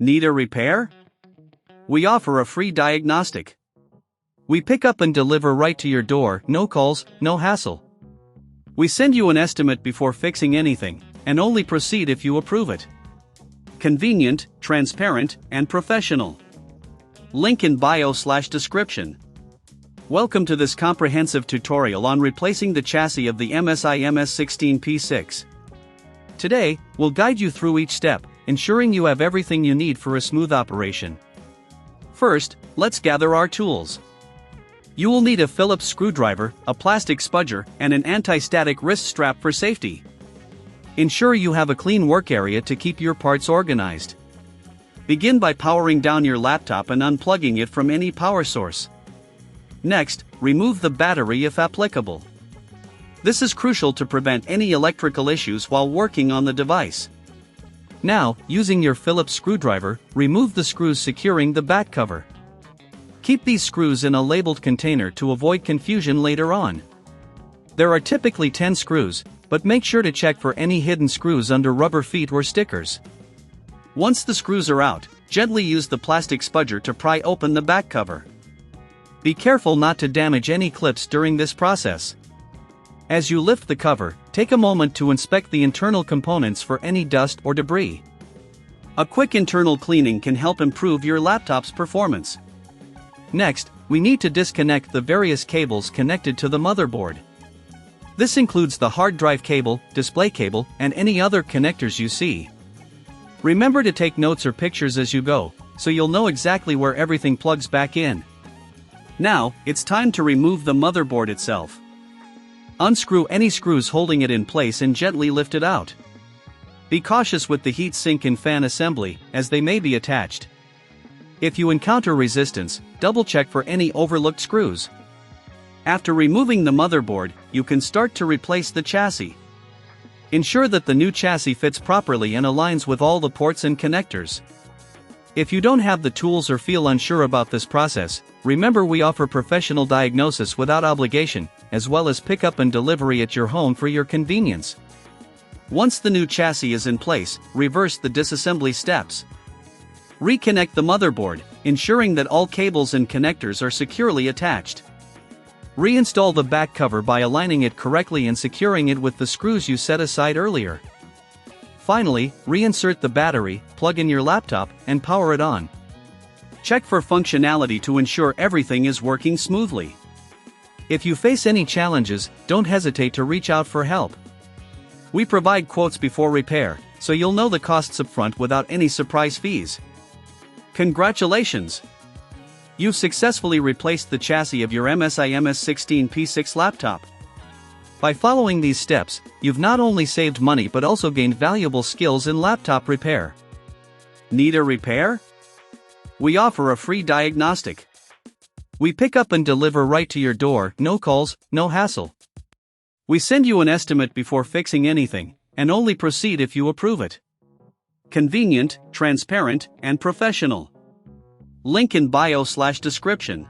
Need a repair? We offer a free diagnostic. We pick up and deliver right to your door, no calls, no hassle. We send you an estimate before fixing anything, and only proceed if you approve it. Convenient, transparent, and professional. Link in bio/description. Welcome to this comprehensive tutorial on replacing the chassis of the MSI MS16P6. Today, we'll guide you through each step, ensuring you have everything you need for a smooth operation. First, let's gather our tools. You will need a Phillips screwdriver, a plastic spudger, and an anti-static wrist strap for safety. Ensure you have a clean work area to keep your parts organized. Begin by powering down your laptop and unplugging it from any power source. Next, remove the battery if applicable. This is crucial to prevent any electrical issues while working on the device. Now, using your Phillips screwdriver, remove the screws securing the back cover. Keep these screws in a labeled container to avoid confusion later on. There are typically 10 screws, but make sure to check for any hidden screws under rubber feet or stickers. Once the screws are out, gently use the plastic spudger to pry open the back cover. Be careful not to damage any clips during this process. As you lift the cover, take a moment to inspect the internal components for any dust or debris. A quick internal cleaning can help improve your laptop's performance. Next, we need to disconnect the various cables connected to the motherboard. This includes the hard drive cable, display cable, and any other connectors you see. Remember to take notes or pictures as you go, so you'll know exactly where everything plugs back in. Now, it's time to remove the motherboard itself. Unscrew any screws holding it in place and gently lift it out. Be cautious with the heat sink and fan assembly, as they may be attached. If you encounter resistance, double-check for any overlooked screws. After removing the motherboard, you can start to replace the chassis. Ensure that the new chassis fits properly and aligns with all the ports and connectors. If you don't have the tools or feel unsure about this process, remember we offer professional diagnosis without obligation, as well as pickup and delivery at your home for your convenience. Once the new chassis is in place, reverse the disassembly steps. Reconnect the motherboard, ensuring that all cables and connectors are securely attached. Reinstall the back cover by aligning it correctly and securing it with the screws you set aside earlier. Finally, reinsert the battery, plug in your laptop, and power it on. Check for functionality to ensure everything is working smoothly. If you face any challenges, don't hesitate to reach out for help. We provide quotes before repair, so you'll know the costs up front without any surprise fees. Congratulations! You've successfully replaced the chassis of your MSI MS16P6 laptop. By following these steps, you've not only saved money but also gained valuable skills in laptop repair. Need a repair? We offer a free diagnostic. We pick up and deliver right to your door, no calls, no hassle. We send you an estimate before fixing anything, and only proceed if you approve it. Convenient, transparent, and professional. Link in bio/description.